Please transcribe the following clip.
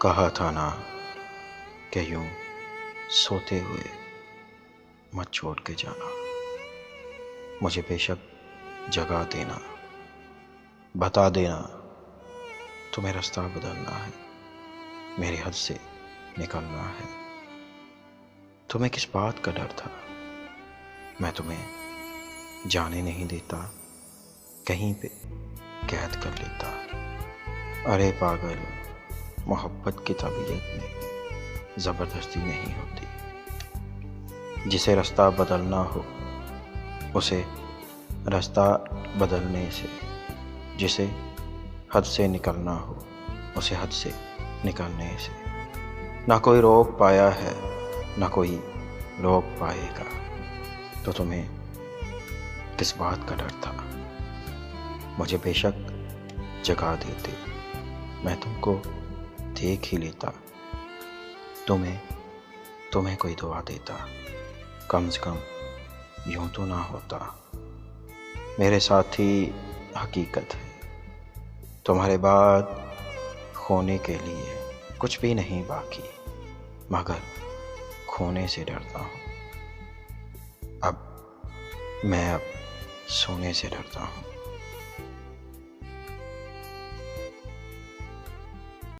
कहा था ना कि यूं सोते हुए मत छोड़ के जाना। मुझे बेशक जगा देना, बता देना तुम्हें रास्ता बदलना है, मेरी हद से निकलना है। तुम्हें किस बात का डर था? मैं तुम्हें जाने नहीं देता, कहीं पे कैद कर लेता। अरे पागल, मोहब्बत की तबीयत में ज़बरदस्ती नहीं होती। जिसे रास्ता बदलना हो उसे रास्ता बदलने से, जिसे हद से निकलना हो उसे हद से निकलने से। ना कोई रोक पाया है, ना कोई रोक पाएगा, तो तुम्हें किस बात का डर था? मुझे बेशक जगा देते, मैं तुमको देख ही लेता। तुम्हें कोई दुआ देता, कम से कम यूं तो ना होता। मेरे साथ ही हकीकत है, तुम्हारे बाद खोने के लिए कुछ भी नहीं बाकी, मगर खोने से डरता हूँ। अब सोने से डरता हूँ।